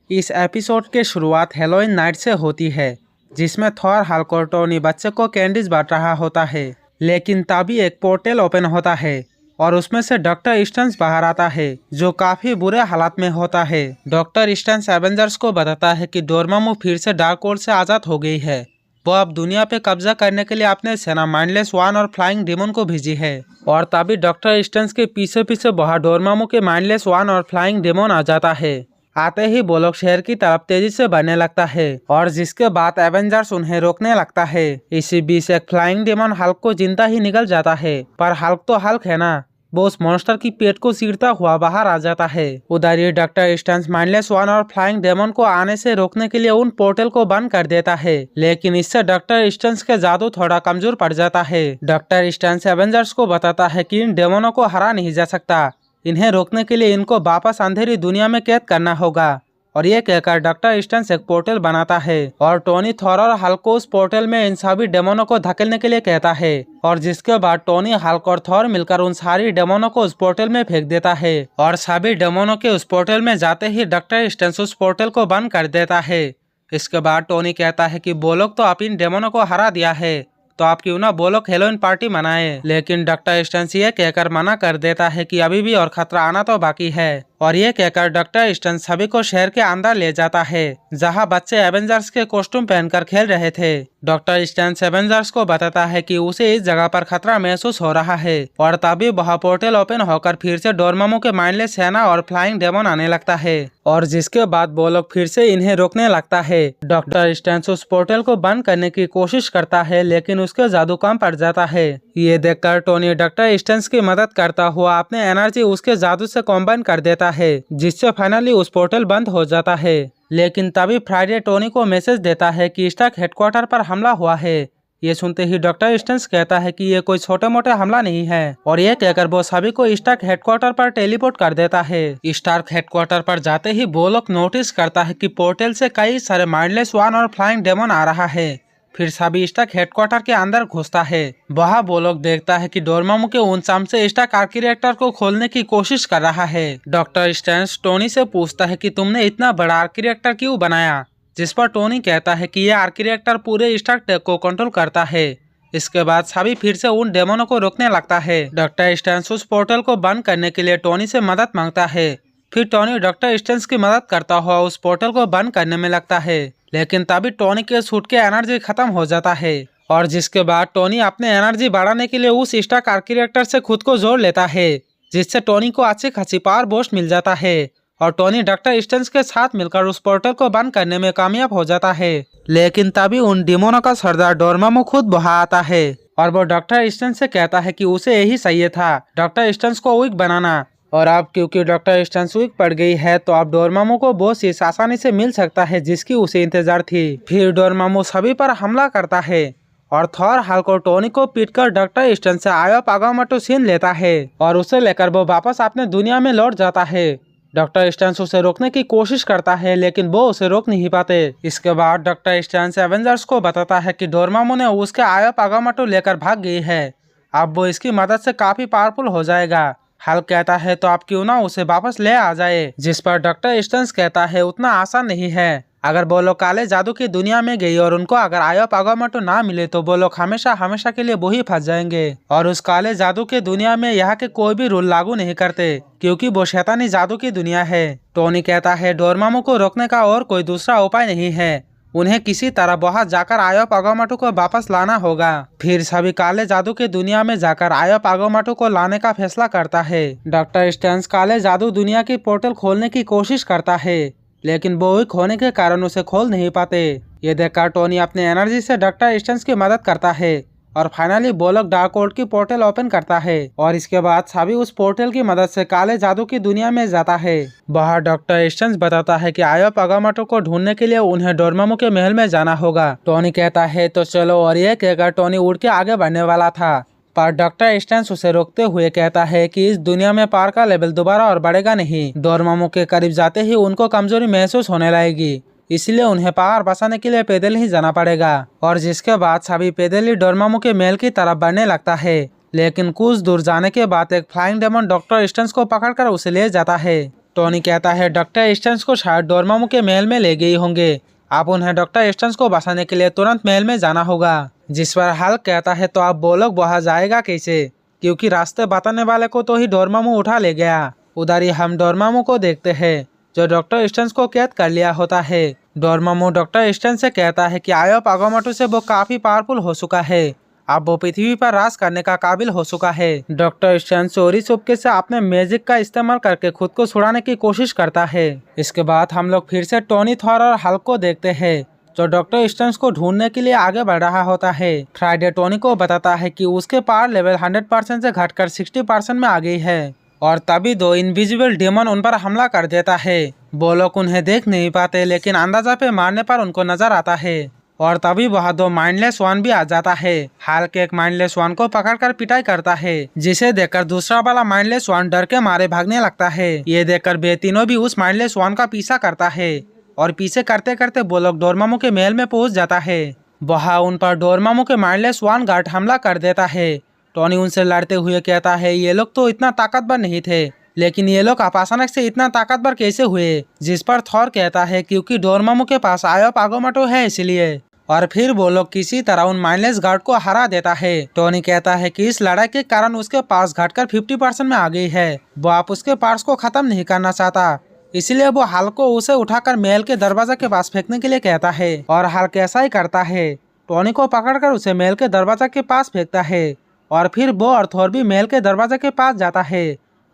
इस एपिसोड की शुरुआत हैलोवीन नाइट से होती है, जिसमें थॉर, हल्क और टोनी बच्चे को कैंडीज बांट रहा होता है। लेकिन तभी एक पोर्टल ओपन होता है और उसमें से डॉक्टर स्टर्न्स बाहर आता है, जो काफी बुरे हालात में होता है। डॉक्टर स्टर्न्स एवेंजर्स को बताता है कि डोरमामू फिर से डार्कहोल्ड से आजाद हो गई है। वो अब दुनिया पे कब्जा करने के लिए अपने सेना माइंडलेस वन और फ्लाइंग डेमन को भेजी है। और तभी डॉक्टर स्टर्न्स के पीछे पीछे बाहर डोरमामू के माइंडलेस वन और फ्लाइंग डेमन आ जाता है। आते ही वो लोग शहर की तरफ तेजी से बढ़ने लगता है और जिसके बाद एवेंजर्स उन्हें रोकने लगता है। इसी बीच एक फ्लाइंग डेमन हल्क को जिंदा ही निकल जाता है, पर हल्क तो हल्क है ना, वो उस मॉन्स्टर की पेट को चीरता हुआ बाहर आ जाता है। उधर ही डॉक्टर स्टर्न्स माइंडलेस वन और फ्लाइंग डेमन को आने से रोकने के लिए उन पोर्टल को बंद कर देता है, लेकिन इससे डॉक्टर स्टर्न्स के जादू थोड़ा कमजोर पड़ जाता है। डॉक्टर स्टर्न्स एवेंजर्स को बताता है कि इन डेमोनों को हरा नहीं जा सकता, इन्हें रोकने के लिए इनको वापस अंधेरी दुनिया में कैद करना होगा। और ये कहकर डॉक्टर स्टर्न्स एक पोर्टल बनाता है और टोनी, थॉर और हल्क को उस पोर्टल में इन सभी डेमोनों को धकेलने के लिए कहता है। और जिसके बाद टोनी, हल्क और थॉर मिलकर उन सारी डेमोनों को उस पोर्टल में फेंक देता है और सभी डेमोनों के उस पोर्टल में जाते ही डॉक्टर स्टर्न्स उस पोर्टल को बंद कर देता है। इसके बाद टोनी कहता है कि वो लोग तो आप इन डेमोनों को हरा दिया है, तो आप क्यों ना वो लोग हैलोवीन पार्टी मनाए। लेकिन डॉक्टर स्टर्न्स ये कहकर मना कर देता है कि अभी भी और खतरा आना तो बाकी है। और ये कहकर डॉक्टर स्टर्न्स सभी को शहर के अंदर ले जाता है, जहां बच्चे एवेंजर्स के कॉस्ट्यूम पहनकर खेल रहे थे। डॉक्टर स्टर्न्स एवेंजर्स को बताता है कि उसे इस जगह पर खतरा महसूस हो रहा है और तभी वह पोर्टल ओपन होकर फिर से डोरमामू के माइंडलेस सेना और फ्लाइंग डेमन आने लगता है और जिसके बाद वो लोग फिर से इन्हें रोकने लगता है। डॉक्टर स्टर्न्स उस पोर्टल को बंद करने की कोशिश करता है, लेकिन उसके जादू कम पड़ जाता है। ये देखकर टोनी डॉक्टर स्टर्न्स की मदद करता हुआ अपने एनर्जी उसके जादू से कॉम्बाइन कर देता है, जिससे फाइनली उस पोर्टल बंद हो जाता है। लेकिन तभी फ्राइडे टोनी को मैसेज देता है कि स्टार्क हेडक्वार्टर पर हमला हुआ है। ये सुनते ही डॉक्टर स्टर्न्स कहता है कि ये कोई छोटे मोटे हमला नहीं है और ये कहकर वो सभी को स्टार्क हेडक्वार्टर पर टेलीपोर्ट कर देता है। स्टार्क हेडक्वार्टर पर जाते ही वो लोग नोटिस करता है कि पोर्टल से कई सारे माइंडलेस वन और फ्लाइंग डेमन आ रहा है। फिर सभी स्टार्क हेडक्वार्टर के अंदर घुसता है। वहाँ वो लोग देखता है कि डोरमामू के उन से स्टार्क आर्क रिएक्टर को खोलने की कोशिश कर रहा है। डॉक्टर स्टर्न्स टोनी से पूछता है कि तुमने इतना बड़ा आर्क रिएक्टर क्यों बनाया, जिस पर टोनी कहता है कि यह आर्क रिएक्टर पूरे स्टार्क टेक को कंट्रोल करता है। इसके बाद सभी फिर से उन डेमोनों को रोकने लगता है। डॉक्टर स्टर्न्स उस पोर्टल को बंद करने के लिए टोनी से मदद मांगता है। फिर टोनी डॉक्टर स्टर्न्स की मदद करता हुआ उस पोर्टल को बंद करने में लगता है, लेकिन तभी टोनी के सूट के एनर्जी खत्म हो जाता है और जिसके बाद टोनी अपने एनर्जी बढ़ाने के लिए उस स्टार्क आर्क रिएक्टर से खुद को जोड़ लेता है, जिससे टोनी को अच्छी खासी पावर बूस्ट मिल जाता है और टोनी डॉक्टर स्टर्न्स के साथ मिलकर उस पोर्टल को बंद करने में कामयाब हो जाता है। लेकिन तभी उन डेमोनों का सरदार डोरमामू खुद वहां आता है और वो डॉक्टर स्टर्न्स से कहता है कि उसे यही चाहिए था, डॉक्टर स्टर्न्स को वीक बनाना। और अब क्योंकि डॉक्टर स्टर्न्स वीक पड़ गई है, तो अब डोरमामू को बॉस इस आसानी से मिल सकता है जिसकी उसे इंतजार थी। फिर डोरमामू सभी पर हमला करता है और थॉर, हल्क और टोनी को पीटकर डॉक्टर स्टर्न्स से आयो पागामाटो छीन लेता है और उसे लेकर वो वापस अपने दुनिया में लौट जाता है। डॉक्टर स्टर्न्स उसे रोकने की कोशिश करता है, लेकिन वो उसे रोक नहीं पाते। इसके बाद डॉक्टर स्टर्न्स एवेंजर्स को बताता है कि डोरमामू ने उसके आयो पागामाटो लेकर भाग गई है, अब वो इसकी मदद से काफी पावरफुल हो जाएगा। हल्क कहता है तो आप क्यों ना उसे वापस ले आ जाए, जिस पर डॉक्टर स्टर्न्स कहता है उतना आसान नहीं है। अगर वो लोग काले जादू की दुनिया में गई और उनको अगर आयो पागामाटो ना मिले तो वो लोग हमेशा हमेशा के लिए वही फंस जाएंगे और उस काले जादू के दुनिया में यहाँ के कोई भी रूल लागू नहीं करते, क्योंकि वो शैतानी जादू की दुनिया है। टोनी कहता है डोरमामू को रोकने का और कोई दूसरा उपाय नहीं है, उन्हें किसी तरह वहां जाकर आयो पागामाटो को वापस लाना होगा। फिर सभी काले जादू की दुनिया में जाकर आयो पागामाटो को लाने का फैसला करता है। डॉक्टर स्टर्न्स काले जादू दुनिया की पोर्टल खोलने की कोशिश करता है, लेकिन वो वीक होने के कारण उसे खोल नहीं पाते। ये देखकर टोनी अपने एनर्जी से डॉक्टर स्टर्न्स की मदद करता है और फाइनली वो लोग डार्कहोल्ड की पोर्टल ओपन करता है और इसके बाद सभी उस पोर्टल की मदद से काले जादू की दुनिया में जाता है। बाहर डॉक्टर स्टर्न्स बताता है कि आयो पागामाटो को ढूंढने के लिए उन्हें डोरमामू के महल में जाना होगा। टोनी कहता है तो चलो, और ये कहकर टोनी उड़ के आगे बढ़ने वाला था, पर डॉक्टर स्टर्न्स उसे रोकते हुए कहता है कि इस दुनिया में पावर का लेवल दोबारा और बढ़ेगा नहीं। डोरमामू के करीब जाते ही उनको कमजोरी महसूस होने लगेगी, इसलिए उन्हें पावर बचाने के लिए पैदल ही जाना पड़ेगा। और जिसके बाद सभी पैदल ही डोरमामू के महल की तरफ बढ़ने लगता है, लेकिन कुछ दूर जाने के बाद एक फ्लाइंग डेमन डॉक्टर स्टर्न्स को पकड़कर उसे ले जाता है टोनी कहता है डॉक्टर स्टर्न्स को शायद डोरमामू के महल में ले गई होंगे। अब उन्हें डॉक्टर स्टर्न्स को बचाने के लिए तुरंत महल में जाना होगा। जिस पर हल्क कहता है तो अब वो लोग वहाँ जाएगा कैसे, क्योंकि रास्ते बताने वाले को तो ही डोरमामू उठा ले गया। उधर ही हम डोरमामू को देखते हैं जो डॉक्टर स्टर्न्स को कैद कर लिया होता है। डोरमामू डॉक्टर स्टर्न्स से कहता है कि आयोप आगोमाटो से वो काफी पावरफुल हो चुका है, अब वो पृथ्वी पर राज करने का काबिल हो चुका है। डॉक्टर स्टर्न्स चोरी चुपके से अपने मैजिक का इस्तेमाल करके खुद को छुड़ाने की कोशिश करता है। इसके बाद हम लोग फिर से टोनी, थॉर और हल्क को देखते हैं जो डॉक्टर स्टर्न्स को ढूंढने के लिए आगे बढ़ रहा होता है। फ्राइडे टोनी को बताता है कि उसके पावर लेवल 100% से घटकर 60% में आ गई है और तभी दो इनविजिबल डेमन उन पर हमला कर देता है। वो लोग उन्हें देख नहीं पाते लेकिन अंदाजा पे मारने पर उनको नजर आता है और तभी वह दो माइंडलेस वन भी आ जाता है। हल्क एक माइंडलेस वन को पकड़कर पिटाई करता है जिसे देखकर दूसरा वाला माइंडलेस वन डर के मारे भागने लगता है। ये देखकर वे तीनों भी उस माइंडलेस वन का पीछा करता है और पीछे करते करते वो लोग डोरमामू के महल में पहुंच जाता है। वहाँ उन पर डोरमामू के माइंडलेस वन गार्ड हमला कर देता है। टोनी उनसे लड़ते हुए कहता है ये लोग तो इतना ताकतवर नहीं थे, लेकिन ये लोग अचानक से इतना ताकतवर कैसे हुए। जिस पर थॉर कहता है क्योंकि डोरमामू के पास आयोप आगोमाटो है इसलिए। और फिर वो लोग किसी तरह उन माइंडलेस गार्ड को हरा देता है। टोनी कहता है कि इस लड़ाई के कारण उसके पास घटकर 50% में आ गई है। वो आप उसके पार्ट्स को खत्म नहीं करना चाहता, इसलिए वो हल्क को उसे उठाकर महल के दरवाजा के पास फेंकने के लिए कहता है और हल्क ऐसा ही करता है। टोनी को पकड़कर उसे महल के दरवाजा के पास फेंकता है और फिर वो और थॉर भी महल के दरवाजे के पास जाता है।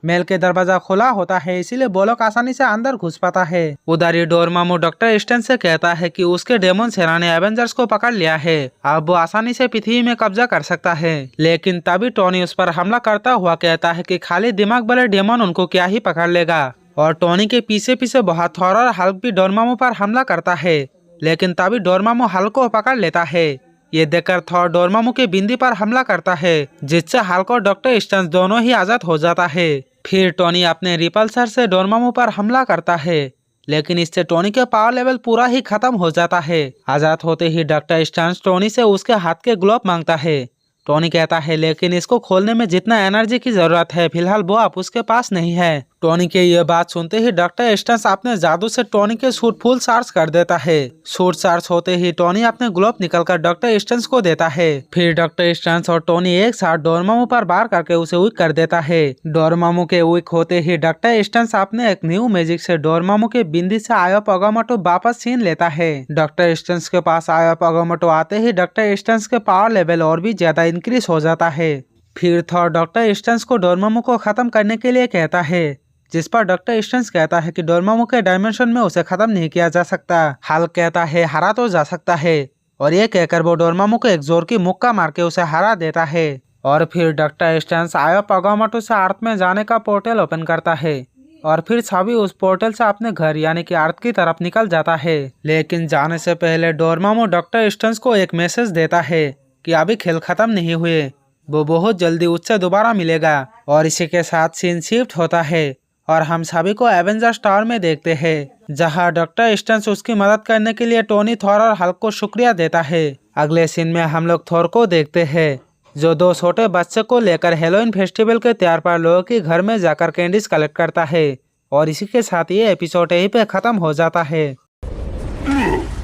महल के दरवाजा खुला होता है इसीलिए वो लोग आसानी से अंदर घुस पाता है। उधर ही डोरमामू डॉक्टर स्टर्न्स से कहता है कि उसके डेमन सेना ने एवेंजर्स को पकड़ लिया है, अब वो आसानी से पृथ्वी में कब्जा कर सकता है। लेकिन तभी टोनी उस पर हमला करता हुआ कहता है कि खाली दिमाग वाले डेमन उनको क्या ही पकड़ लेगा। और टोनी के पीछे पीछे बहुत थॉर और हल्क भी डोरमामू पर हमला करता है, लेकिन तभी डोरमामू हल्क को पकड़ लेता है। ये देखकर थॉर डोरमामू के बिंदी पर हमला करता है जिससे हल्क और डॉक्टर स्टर्न्स दोनों ही आजाद हो जाता है। फिर टोनी अपने रिपल्सर से डोरमामू पर हमला करता है, लेकिन इससे टोनी के पावर लेवल पूरा ही खत्म हो जाता है। आजाद होते ही डॉक्टर स्टर्न्स टोनी से उसके हाथ के ग्लोव मांगता है। टोनी कहता है लेकिन इसको खोलने में जितना एनर्जी की जरूरत है फिलहाल वो आप उसके पास नहीं है। टोनी के ये बात सुनते ही डॉक्टर स्टर्न्स अपने जादू से टोनी के सूट फुल चार्ज कर देता है। सूट चार्ज होते ही टोनी अपने ग्लोव निकलकर डॉक्टर स्टर्न्स को देता है। फिर डॉक्टर स्टर्न्स और टोनी एक साथ डोरमामू पर वार करके उसे वीक कर देता है। डोरमामू के वीक होते ही डॉक्टर स्टर्न्स अपने एक न्यू मैजिक से डोरमामू के बिंदी से आयोप आगोमाटो वापस छीन लेता है। डॉक्टर स्टर्न्स के पास आयोप आगोमाटो आते ही डॉक्टर स्टर्न्स के पावर लेवल और भी ज्यादा इंक्रीज हो जाता है। फिर थॉर डॉक्टर स्टर्न्स को डोरमामू को खत्म करने के लिए कहता है, जिस पर डॉक्टर स्टर्न्स कहता है कि डोरमामू के डायमेंशन में उसे खत्म नहीं किया जा सकता। हल्क कहता है हरा तो जा सकता है और ये कहकर वो डोरमामू को एक जोर की मुक्का मार के उसे हरा देता है। और फिर डॉक्टर स्टर्न्स आयोप आगोमाटो से अर्थ में जाने का पोर्टल ओपन करता है और फिर सभी उस पोर्टल से अपने घर यानी कि अर्थ की तरफ निकल जाता है। लेकिन जाने से पहले डोरमामू डॉक्टर स्टर्न्स को एक मैसेज देता है कि अभी खेल खत्म नहीं हुए, वो बहुत जल्दी उससे दोबारा मिलेगा। और इसी के साथ सीन शिफ्ट होता है और हम सभी को एवेंजर्स टावर में देखते हैं जहां डॉक्टर स्टर्न्स उसकी मदद करने के लिए टोनी, थॉर और हल्क को शुक्रिया देता है। अगले सीन में हम लोग थॉर को देखते हैं जो दो छोटे बच्चे को लेकर हेलोइन फेस्टिवल के त्योहार पर लोगों के घर में जाकर कैंडीज कलेक्ट करता है। और इसी के साथ ये एपिसोड यहीं पे खत्म हो जाता है।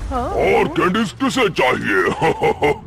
और कैंडीज किसे चाहिए?